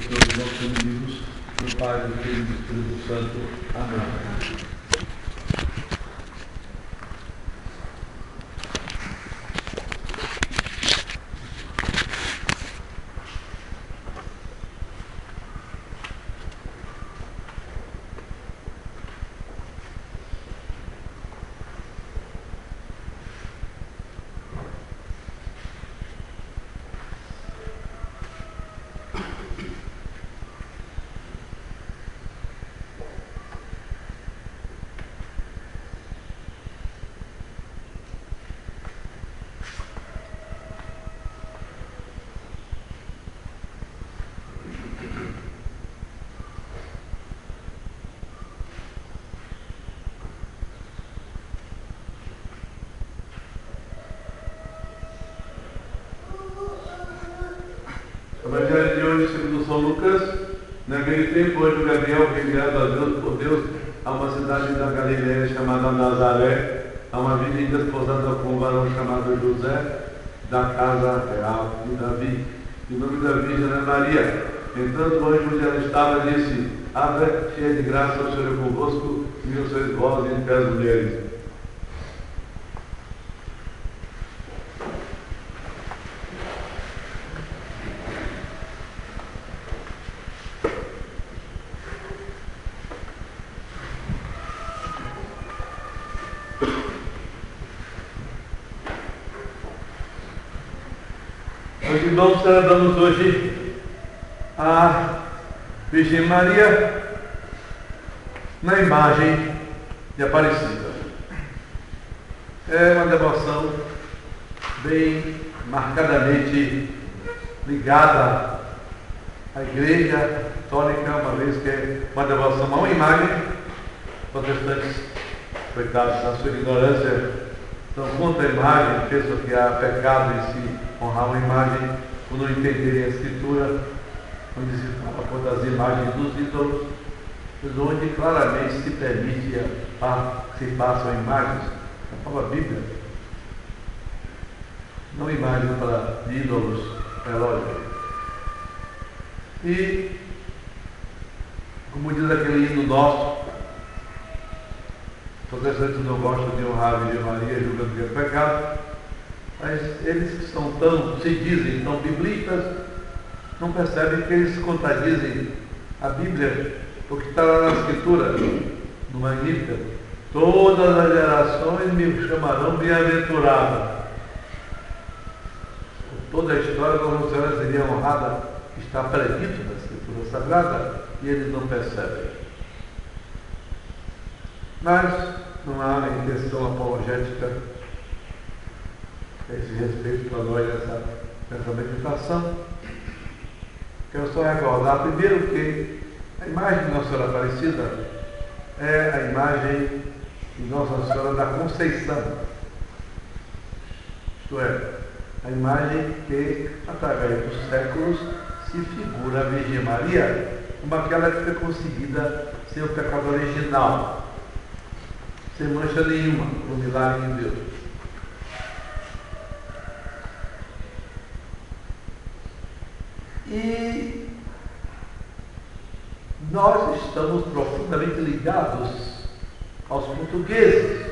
todos nossos inimigos, do Pai, do Filho e do Espírito Santo. Amém. O Evangelho de hoje, segundo São Lucas, naquele tempo, o anjo Gabriel, enviado a Deus por Deus a uma cidade da Galileia chamada Nazaré, a uma virgem desposada com um varão chamado José, da casa real de Davi. E o nome da virgem era Maria. Entrando o anjo onde ela estava, disse: Ave, cheia de graça, o Senhor é convosco, e sois vós entre as mulheres. Meus irmãos, celebramos hoje a Virgem Maria na imagem de Aparecida. É uma devoção bem marcadamente ligada à Igreja Católica, uma vez que é uma devoção a uma imagem. Protestantes, coitados da sua ignorância, estão contra a imagem, pensam que há pecado em si honrar uma imagem, por não entenderem a Escritura, onde se fala contra as imagens dos ídolos, mas onde claramente se permite que se façam imagens, na própria Bíblia, não imagens para ídolos relógios. E, como diz aquele hino nosso, protestantes não gostam de honrar a Virgem Maria, julgando que é pecado, mas eles que são se dizem tão biblistas, não percebem que eles contradizem a Bíblia, porque está lá na Escritura, no Magnífica: todas as gerações me chamarão bem-aventurado. Toda a história da Nossa Senhora seria honrada, está predito na Escritura Sagrada, e eles não percebem. Mas não há intenção apologética a esse respeito para nós nessa meditação. Quero só recordar primeiro que a imagem de Nossa Senhora Aparecida é a imagem de Nossa Senhora da Conceição, isto é, a imagem que através dos séculos se figura a Virgem Maria como aquela que foi conseguida sem o pecado original, sem mancha nenhuma, no milagre de Deus. E nós estamos profundamente ligados aos portugueses.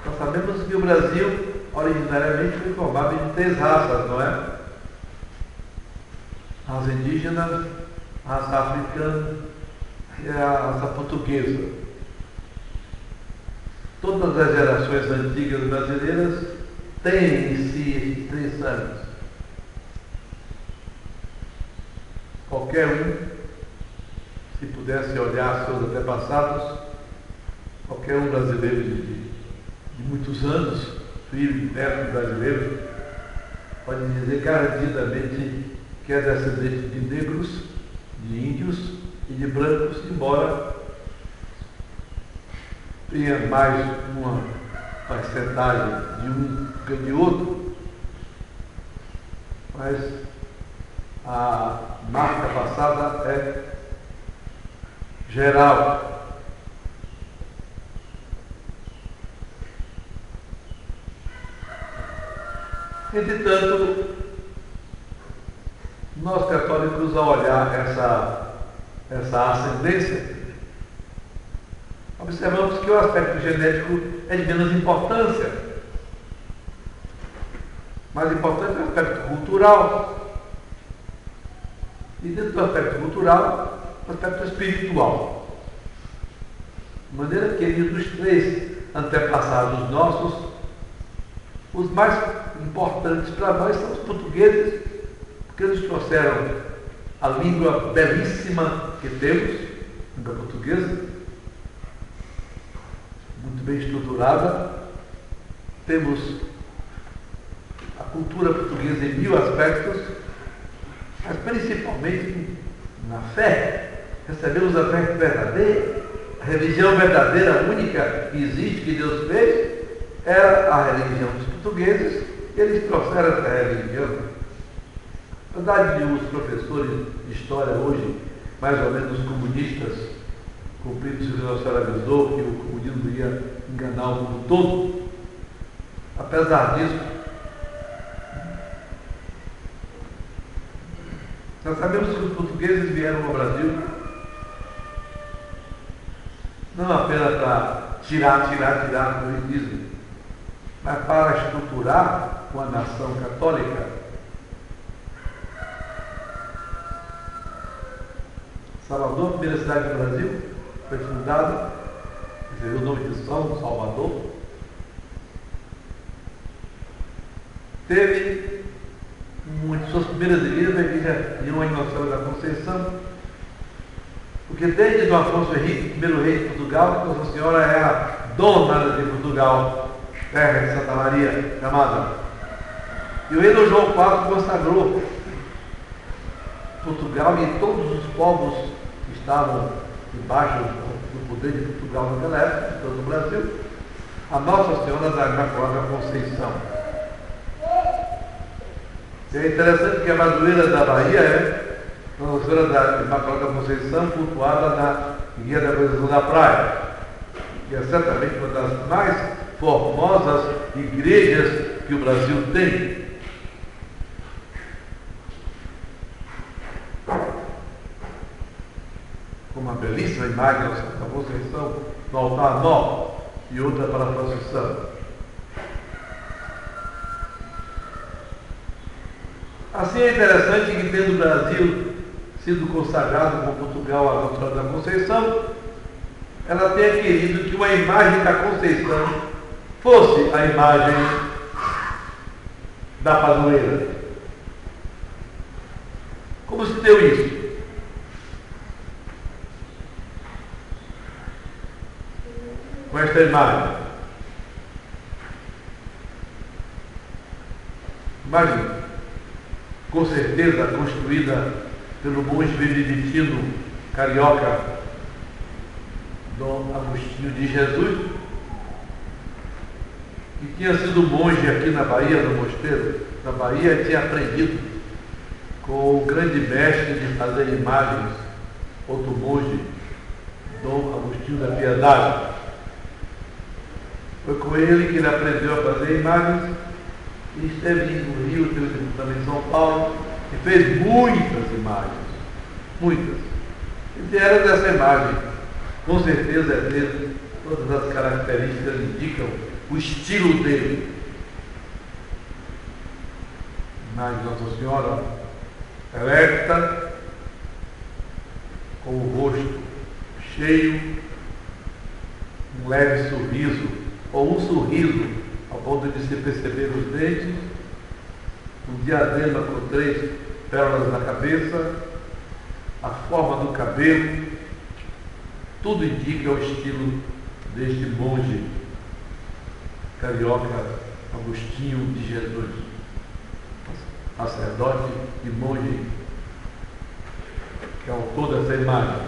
Nós sabemos que o Brasil originariamente foi formado em 3 raças, não é? A raça indígena, a raça africana e a raça portuguesa. Todas as gerações antigas brasileiras têm em si esses 3 santos. Qualquer um, se pudesse olhar seus antepassados, qualquer um brasileiro de muitos anos, filho e neto brasileiro, pode dizer garantidamente que é descendente de negros, de índios e de brancos, embora tenha mais uma porcentagem de um que de outro, mas a marca passada é geral. Entretanto, Nós católicos, ao olhar essa ascendência, observamos que o aspecto genético é de menos importância. Mais importante é o aspecto cultural. E dentro do aspecto cultural, o aspecto espiritual. De maneira que, dos três antepassados nossos, os mais importantes para nós são os portugueses, porque eles trouxeram a língua belíssima que temos, a língua portuguesa, muito bem estruturada. Temos a cultura portuguesa em 1000 aspectos, mas principalmente na fé. Recebemos a fé verdadeira, a religião verdadeira, única que existe, que Deus fez, era a religião dos portugueses, e eles trouxeram essa religião. Na verdade, os professores de história hoje, mais ou menos comunistas, cumprindo o que Nossa Senhora avisou, que o comunismo ia enganar o mundo todo. Apesar disso, nós sabemos que os portugueses vieram ao Brasil não apenas para tirar, como eles dizem, mas para estruturar uma nação católica. Salvador, a primeira cidade do Brasil, foi fundada, recebeu o nome de São Salvador. Teve uma de suas primeiras igrejas, a igreja de Nossa Senhora da Conceição, porque desde Dom Afonso Henrique, primeiro rei de Portugal, Nossa Senhora é a dona de Portugal, terra de Santa Maria, chamada. E o rei Dom João IV consagrou Portugal e todos os povos que estavam debaixo do poder de Portugal naquela época, todo o Brasil, a Nossa Senhora da Imaculada Conceição. E é interessante que a padroeira da Bahia é Nossa Senhora da Imaculada Conceição, cultuada na Igreja da Conceição da Praia, que é certamente uma das mais formosas igrejas que o Brasil tem. Com uma belíssima imagem da Conceição no altar nova e outra para a procissão. Assim é interessante que, tendo o Brasil sido consagrado com Portugal a Nossa Senhora da Conceição, ela tenha querido que uma imagem da Conceição fosse a imagem da padroeira. Como se deu isso? Com esta imagem. Imagem, com certeza, construída pelo monge beneditino carioca Dom Agostinho de Jesus, que tinha sido monge aqui na Bahia, no mosteiro da Bahia, e tinha aprendido com o grande mestre de fazer imagens, outro monge, Dom Agostinho da Piedade. Foi com ele que ele aprendeu a fazer imagens e esteve no Rio, teve também em São Paulo, e fez muitas imagens, muitas. E era dessa imagem, com certeza é dele, todas as características indicam o estilo dele. Imagem de Nossa Senhora erecta, com o rosto cheio, um leve sorriso, ou um sorriso, ao ponto de se perceber os dentes, um diadema com 3 pérolas na cabeça, a forma do cabelo, tudo indica o estilo deste monge carioca Agostinho de Jesus, sacerdote e monge, que é autor dessa imagem.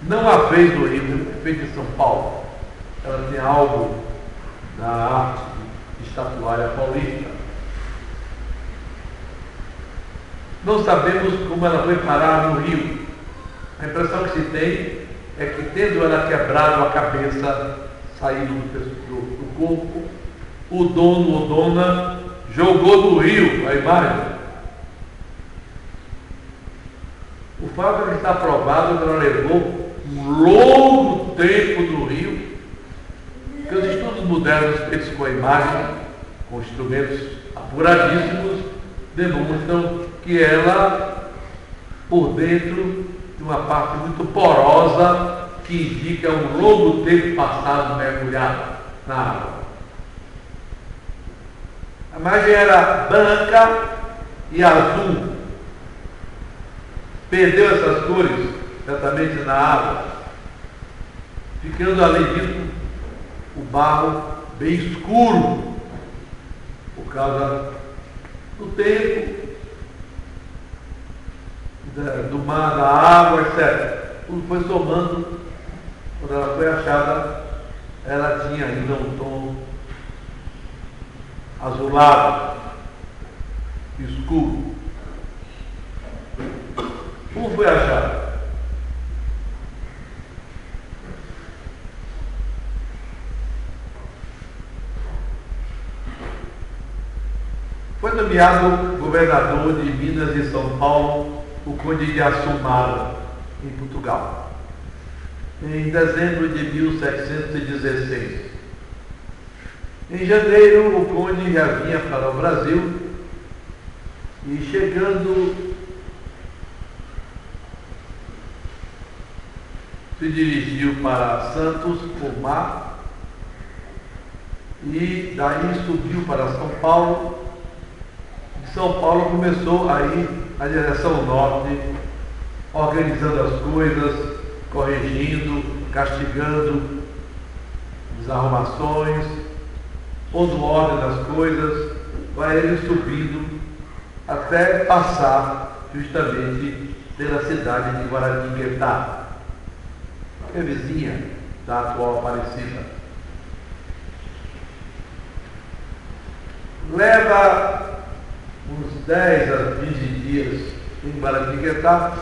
Não a fez no Rio, fez em São Paulo. Ela tem algo da arte estatuária paulista. Não sabemos como ela foi parar no Rio. A impressão que se tem é que, tendo ela quebrado a cabeça, saído do corpo, o dono ou dona jogou no rio a imagem O fato é que está provado que ela levou um longo tempo no rio, que os estudos modernos feitos com a imagem, com instrumentos apuradíssimos, demonstram que ela, por dentro, tem uma parte muito porosa que indica um longo tempo passado mergulhado na água. A imagem era branca e azul. Perdeu essas cores exatamente na água, ficando além disso o barro bem escuro por causa do tempo, do mar, da água, etc. Tudo foi somando. Quando ela foi achada, ela tinha ainda um tom azulado, escuro. Como foi achada? Foi nomeado governador de Minas e São Paulo o conde de Assumara, em Portugal, em dezembro de 1716. Em janeiro, o conde já vinha para o Brasil e, chegando, se dirigiu para Santos por mar e daí subiu para São Paulo. De São Paulo começou a ir na direção norte, organizando as coisas, corrigindo, castigando desarrumações, pondo ordem nas coisas, vai ele subindo até passar justamente pela cidade de Guaratinguetá, que é vizinha da atual Aparecida. Leva uns 10 a 20 dias em Guaratinguetá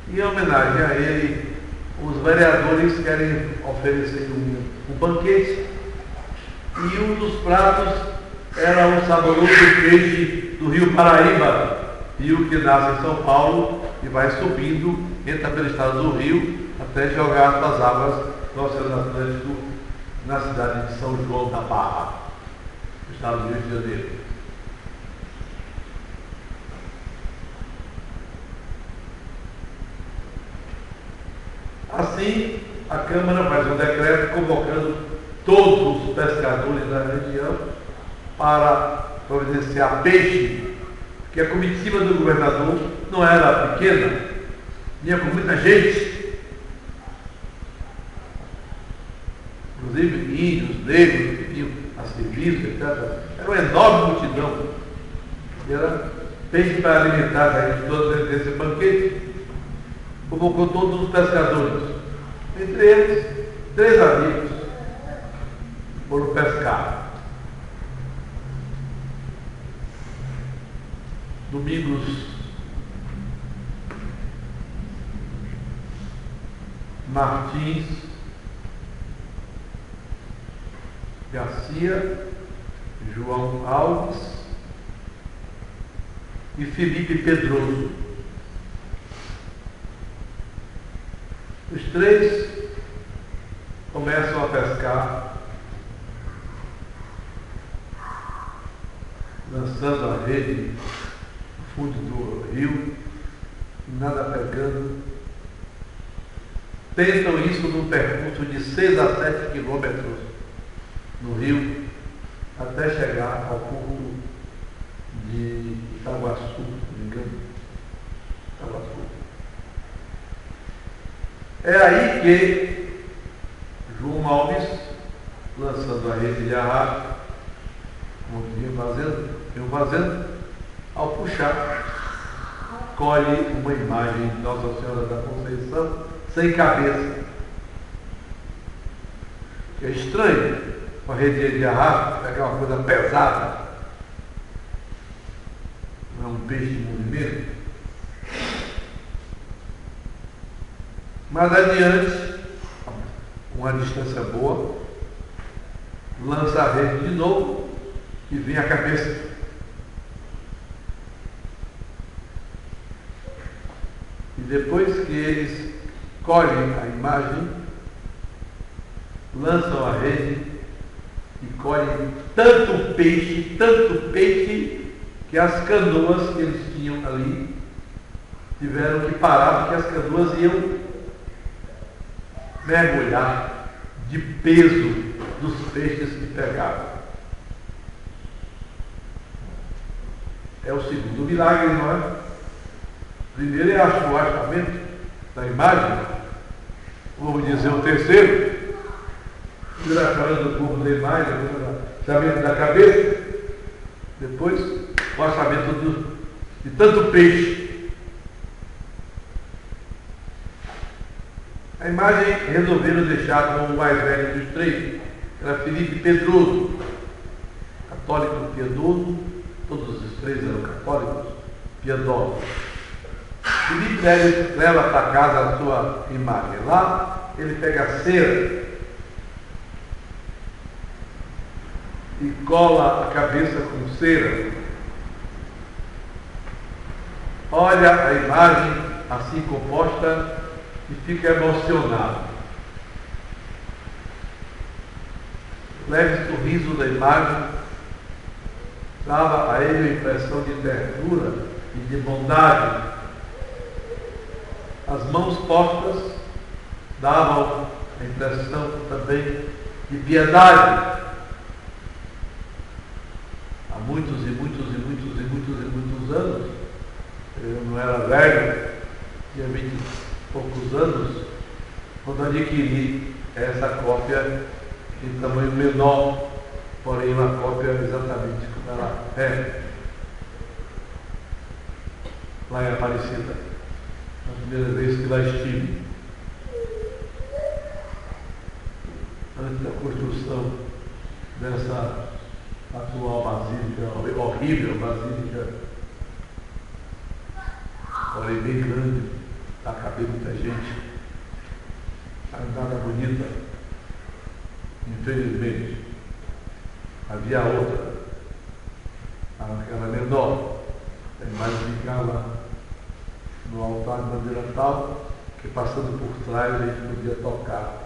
e, em homenagem a ele, os vereadores querem oferecer um banquete e um dos pratos era um saboroso peixe do rio Paraíba, rio que nasce em São Paulo e vai subindo, entra pelo estado do Rio até jogar suas águas no Oceano Atlântico na cidade de São João da Barra, no estado do Rio de Janeiro. Assim, a Câmara faz um decreto convocando todos os pescadores da região para providenciar peixe, que a comitiva do governador não era pequena, vinha com muita gente, inclusive índios, negros, que vinham a serviço, etc. Era uma enorme multidão. E era peixe para alimentar a gente todos desse banquete. Convocou todos os pescadores, entre eles 3 amigos foram pescar. Domingos Martins Garcia, João Alves e Felipe Pedroso. Os 3 começam a pescar, lançando a rede no fundo do rio, nada pegando. Tentam isso num percurso de 6 a 7 quilômetros no rio, até chegar ao porto de Itaguaçu, se não me engano. Itaguaçu. É aí que João Alves, lançando a rede de arrasto, como vinha fazendo, ao puxar, colhe uma imagem de Nossa Senhora da Conceição sem cabeça. É estranho, uma rede de arrasto, pegar uma coisa pesada, não é um peixe de movimento. Mais adiante, uma distância boa, lança a rede de novo e vem a cabeça. depois que eles colhem a imagem, lançam a rede e colhem tanto peixe, que as canoas que eles tinham ali tiveram que parar, porque as canoas iam mergulhar de peso dos peixes que pegavam. É o segundo milagre, não é? Primeiro é o achamento da imagem, vamos dizer o terceiro, primeiro achamento do corpo da imagem, o achamento da cabeça, depois o achamento de tanto peixe. A imagem resolveram deixar como o mais velho dos três, era Felipe Pedroso, católico piedoso, todos os três eram católicos piedosos. Felipe leva para casa a sua imagem. Lá ele pega a cera e cola a cabeça com cera. Olha a imagem assim composta e fica emocionado. Leve sorriso da imagem dava a ele a impressão de ternura e de bondade. As mãos postas davam a impressão também de piedade. Há muitos anos, eu não era velho, tinha 20 e poucos anos, quando adquiri essa cópia em tamanho menor, porém uma cópia exatamente como ela é lá em Aparecida, a primeira vez que lá estive, antes da construção dessa atual basílica, horrível basílica, porém bem grande, para caber muita gente, nada bonita. Infelizmente, havia outra, aquela menor, a imagem ficava no altar de madeira tal, que passando por trás a gente podia tocar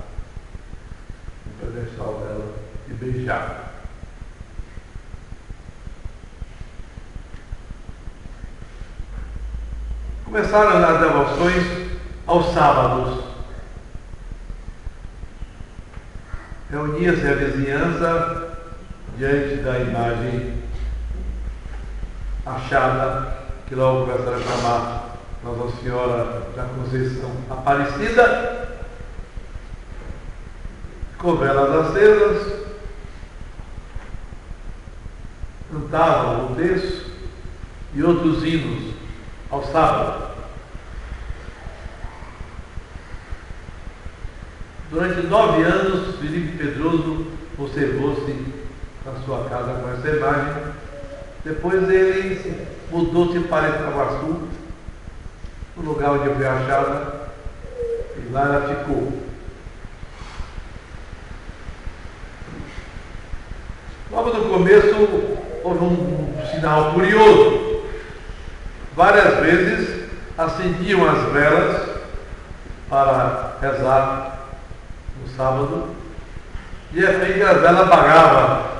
no pedestal dela e beijar. Começaram as devoções aos sábados. Reunia-se a vizinhança diante da imagem achada, que logo começaram a chamar Nossa Senhora da Conceição Aparecida, com velas acesas, cantavam o terço e outros hinos ao sábado. Durante 9 anos, Felipe Pedroso conservou-se na sua casa com essa imagem. Depois ele mudou-se para Itaguaçu, no lugar onde foi achada, e lá ela ficou. Logo no começo, houve um sinal curioso. Várias vezes acendiam as velas para rezar no sábado, e de repente a vela apagava.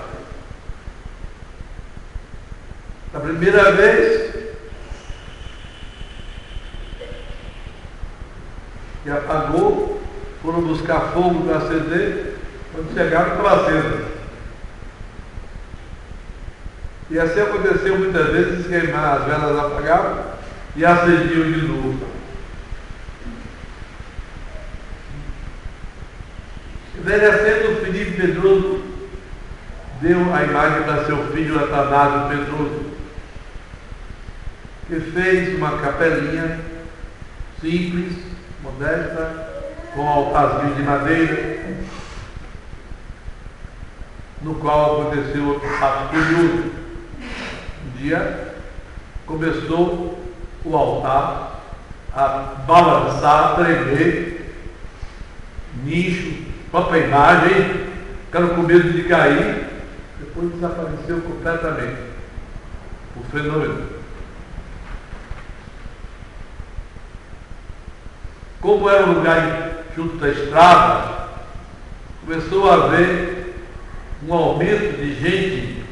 A primeira vez que apagou, foram buscar fogo para acender, quando chegaram estava acesa. E assim aconteceu muitas vezes, que as velas apagavam e acendiam de novo. Envelhecendo, Felipe Pedroso deu a imagem para seu filho Atanásio Pedroso, que fez uma capelinha simples, modesta, com um altarzinho de madeira, no qual aconteceu outro fato curioso. Um dia começou o altar a balançar, a tremer, nicho, própria imagem, ficaram com medo de cair, depois desapareceu completamente o fenômeno. como era um lugar junto da estrada, começou a haver um aumento de gente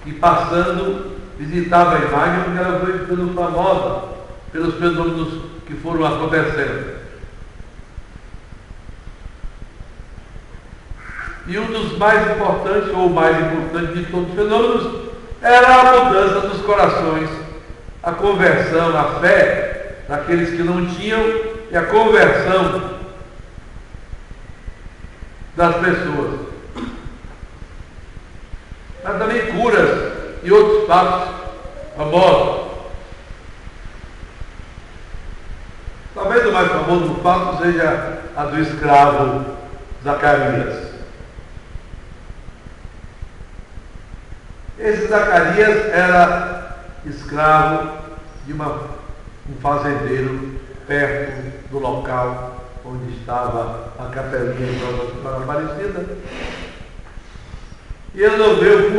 que passando visitava a imagem porque ela foi ficando famosa pelos fenômenos que foram acontecendo. E um dos mais importantes, ou o mais importante de todos os fenômenos, era a mudança dos corações, a conversão, a fé daqueles que não tinham e a conversão das pessoas. Mas também curas e outros fatos famosos. Talvez o mais famoso fato seja a do escravo Zacarias. Esse Zacarias era escravo de um fazendeiro perto do local onde estava a capelinha de Nossa Senhora Aparecida, e resolveu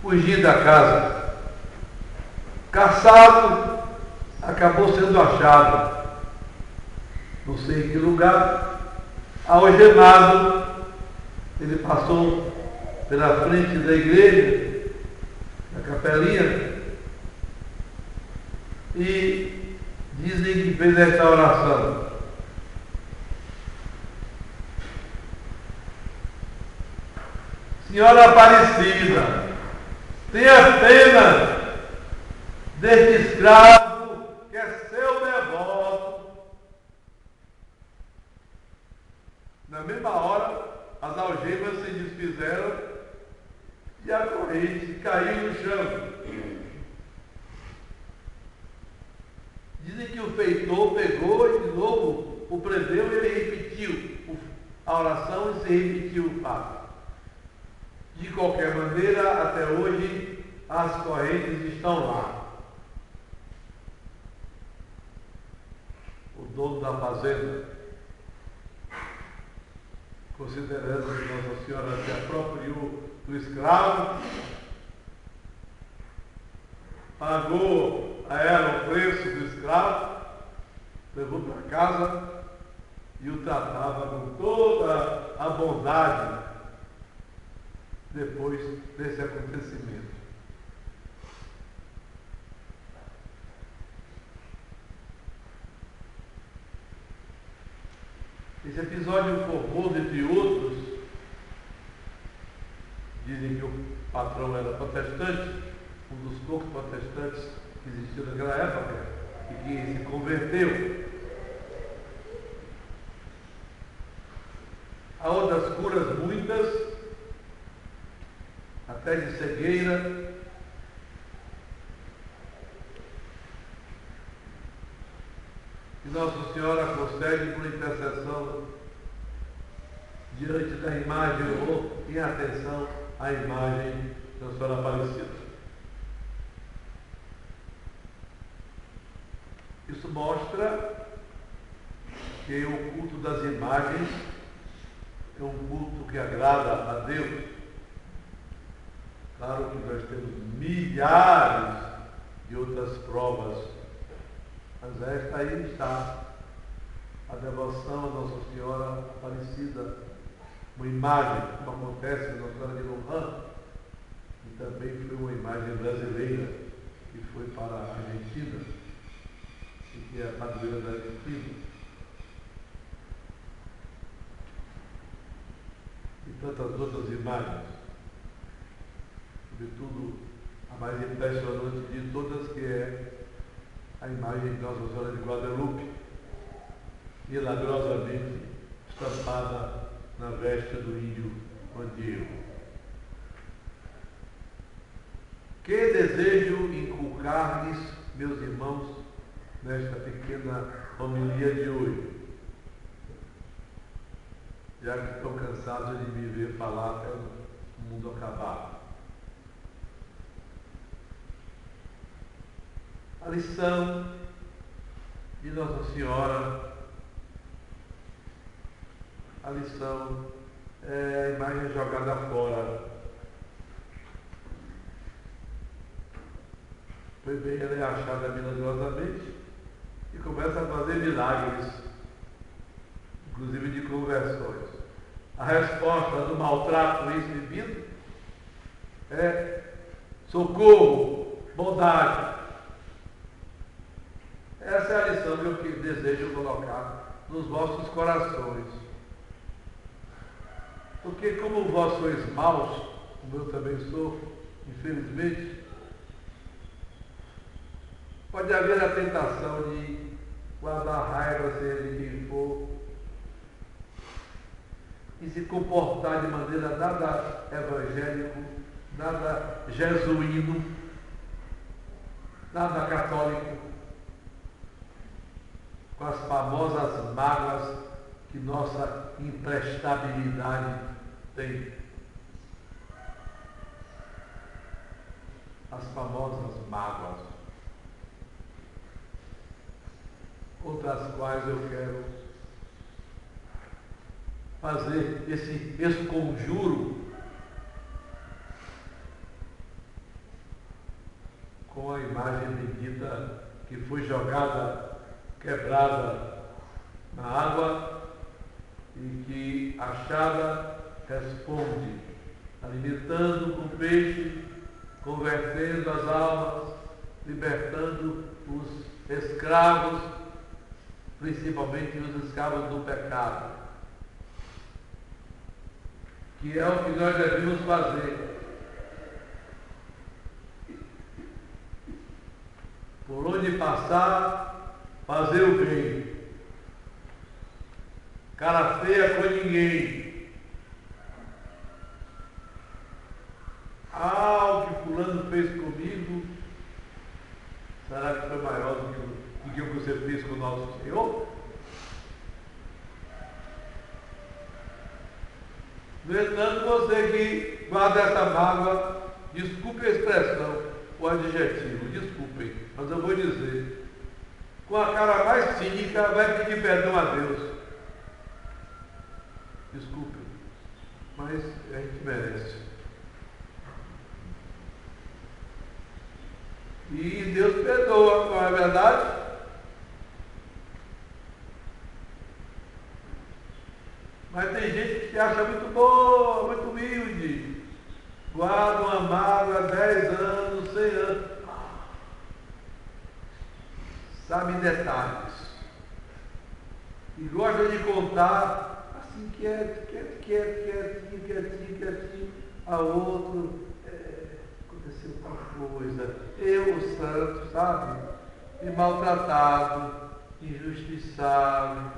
fugir da casa. Caçado, acabou sendo achado, não sei em que lugar, algemado. Ele passou pela frente da igreja, da capelinha, e dizem que fez esta oração: Senhora Aparecida, tenha pena deste escravo que é seu devoto. Na mesma hora, as algemas se desfizeram e a corrente caiu no chão. Dizem que o feitor pegou e de novo o prendeu e ele repetiu a oração e se repetiu o fato. De qualquer maneira, até hoje, as correntes estão lá. O dono da fazenda, considerando que Nossa Senhora se apropriou do escravo, pagou a ela o preço do escravo, levou para casa e o tratava com toda a bondade depois desse acontecimento. Esse episódio formou, dentre outros, dizem que o patrão era protestante, um dos poucos protestantes que existiu naquela época, e que se converteu. Há outras curas muitas, até de cegueira. E Nossa Senhora concede por intercessão diante da imagem ou em atenção à imagem da Senhora Aparecida. Isso mostra que o culto das imagens é um culto que agrada a Deus. Claro que nós temos milhares de outras provas, mas esta aí está, a devoção a Nossa Senhora Aparecida, uma imagem, como acontece na Nossa Senhora de Lourdes, e também foi uma imagem brasileira, que foi para a Argentina, e que é a padroeira da Argentina. E tantas outras imagens, sobretudo a mais impressionante de todas, que é a imagem de Nossa Senhora de Guadalupe, milagrosamente estampada na veste do índio Juan. Que desejo inculcar-lhes, meus irmãos, nesta pequena homilia de hoje, já que estão cansados de me ver falar até o mundo acabar. A lição de Nossa Senhora, a lição é a imagem jogada fora. Foi bem, ela é achada milagrosamente, e começa a fazer milagres, inclusive de conversões. A resposta do maltrato recebido é socorro, bondade. Essa é a lição que eu desejo colocar nos vossos corações. Porque como vós sois maus, como eu também sou, infelizmente, pode haver a tentação de guardar raiva, seja de quem for, e se comportar de maneira nada evangélico, nada jesuíno, nada católico, com as famosas mágoas que nossa imprestabilidade tem. As famosas mágoas, outras quais eu quero fazer esse conjuro com a imagem bendita que foi jogada, quebrada na água e que achada responde, alimentando com peixe, convertendo as almas, libertando os escravos, principalmente os escravos do pecado, que é o que nós devemos fazer. Por onde passar, fazer o bem. Cara feia com ninguém. O que fulano fez comigo, será que foi maior do que o que você fez com o nosso Senhor? No entanto, você que guarda essa mágoa, desculpe a expressão, o adjetivo, desculpem, mas eu vou dizer, com a cara mais cínica, vai pedir perdão a Deus. Desculpe, mas a gente merece. E Deus perdoa, não é verdade? Mas tem gente que se acha muito boa, muito humilde. Guarda uma mágoa há 10 anos, 100 anos. Sabe detalhes. E gosta de contar assim, quietinho, a outro. Aconteceu tal coisa. Eu, o santo, sabe? E maltratado, injustiçado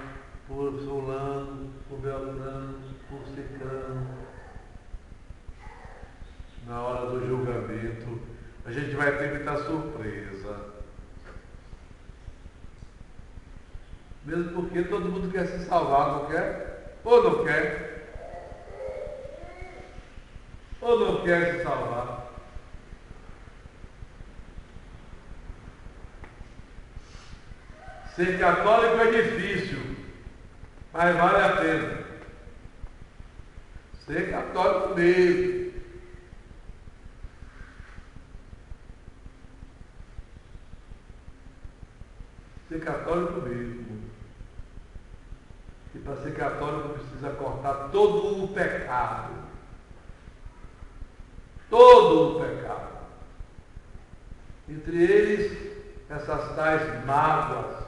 por fulano, por beltrano, por ciclano. Na hora do julgamento, a gente vai ter muita surpresa. Mesmo porque todo mundo quer se salvar, não quer? Ou não quer? Ou não quer se salvar? Ser católico é difícil, mas vale a pena. Ser católico mesmo. Ser católico mesmo. E para ser católico precisa cortar todo o pecado. Todo o pecado. Entre eles, essas tais mágoas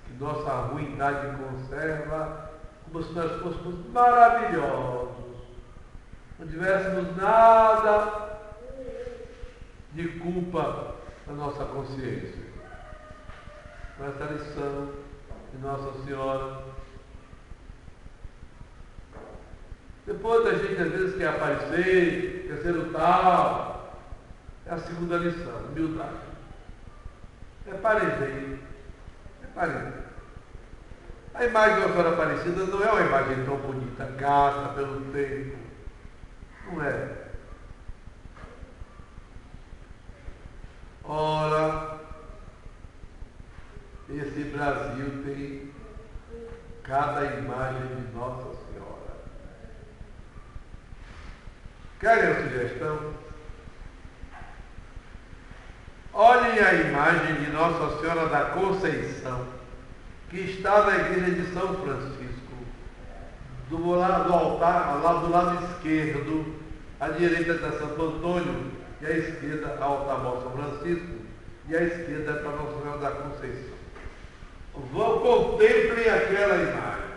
que nossa ruindade conserva, como se nós fôssemos maravilhosos, não tivéssemos nada de culpa na nossa consciência. Com essa lição de Nossa Senhora. Depois a gente às vezes quer aparecer, quer ser o tal. É a segunda lição, humildade. É parecer. A imagem da Senhora Aparecida não é uma imagem tão bonita, gasta pelo tempo. Não é. Ora, esse Brasil tem cada imagem de Nossa Senhora. Querem a sugestão? Olhe Olhem a imagem de Nossa Senhora da Conceição, que está na igreja de São Francisco, do lado do altar, lá do lado esquerdo, à direita está Santo Antônio, e à esquerda ao altar São Francisco, e à esquerda para Nossa Senhora da Conceição. Contemplem aquela imagem.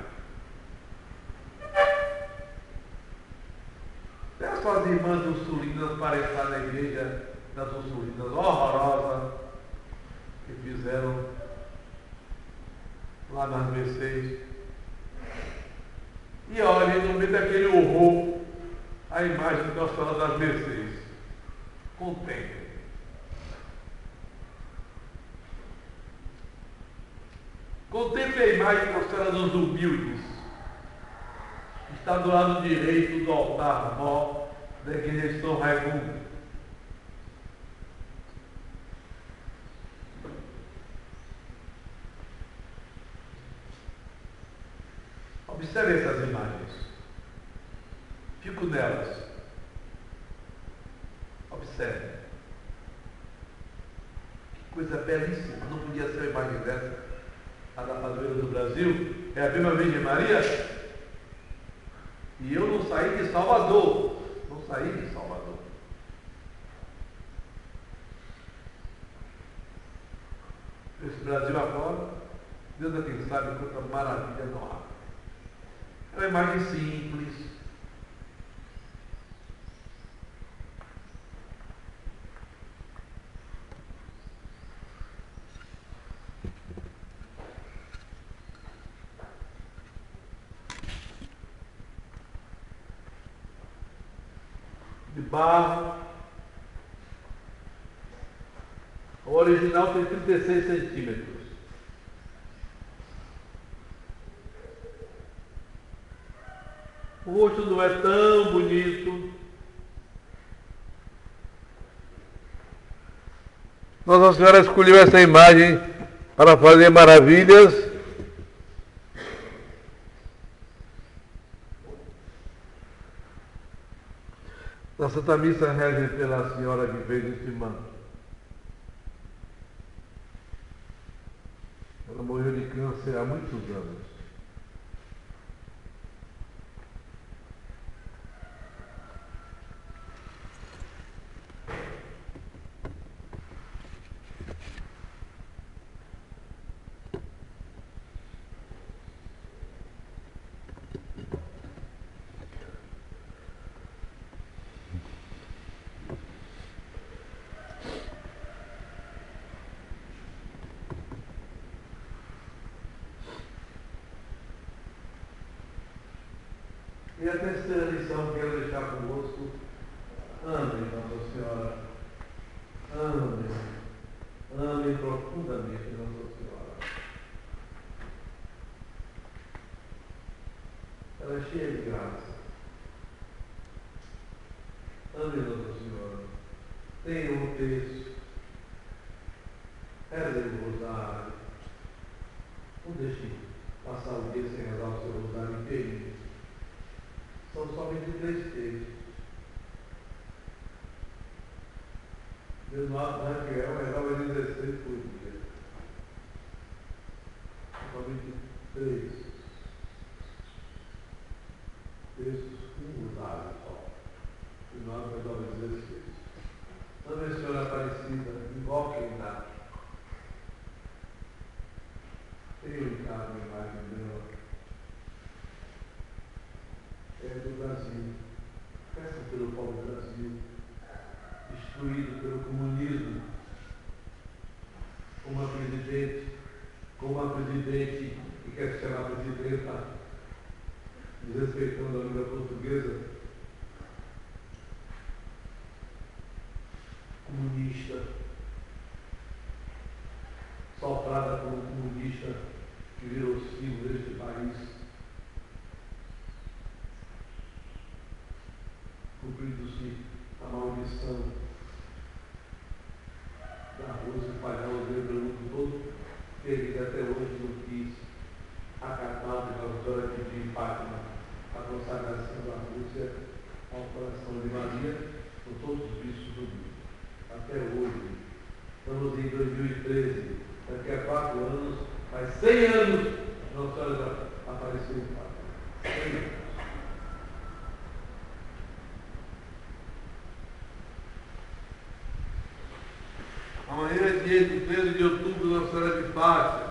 Peço às irmãs Ursulinas para estar na igreja das Ursulinas horrorosa que fizeram lá nas Mercês. E olhem no meio daquele horror a imagem de Nossa Senhora das Mercês. Contemplem. Contemple a imagem de Nossa Senhora dos Humildes, que está do lado direito do altar mor da igreja de São Raimundo. Observe essas imagens. Fico nelas. Observe. Que coisa belíssima. Não podia ser uma imagem dessa. A da padroeira do Brasil. É a mesma Virgem Maria. E eu não saí de Salvador. Não saí de Salvador. Esse Brasil agora, Deus é quem sabe quanta maravilha não há. É uma imagem simples. De barro. O original tem 36 centímetros. O rosto não é tão bonito. Nossa Senhora escolheu essa imagem para fazer maravilhas. Na Santa Missa reze pela Senhora que fez esse manto. Ela morreu de câncer há muitos anos. E a terceira lição que eu quero deixar convosco: amem Nossa Senhora. Amem. Amem profundamente Nossa Senhora. Ela é cheia de graça. Amem Nossa Senhora. Tenham um texto. Rezem o rosário. Não deixem passar o dia sem rezar o seu rosário inteiro. São somente 3 textos. Mesmo a Raquel rezava 16 por dia. Somente 3 textos, um rosário só. E nós rezava 16. Também a Senhora Aparecida, invoquem-na. Tenham em casa a imagem dela. É do Brasil. Peça pelo povo do Brasil, destruído pelo comunismo, com uma presidente que quer se chamar presidenta, desrespeitando a língua portuguesa, comunista, soprada por um comunista que virou símbolo deste país. Cumprindo-se a maldição da Rússia espalhar o Deus pelo mundo todo, ele até hoje não quis acatar o que a senhora pediu em Fátima, a consagração da Rússia ao coração de Maria, com todos os bichos do mundo. Até hoje Estamos em 2013. Daqui a 4 anos, faz 100 anos, Nossa Senhora apareceu em Fátima. 100 anos. Amanhã é dia de 13 de outubro, Nossa Senhora de Fátima.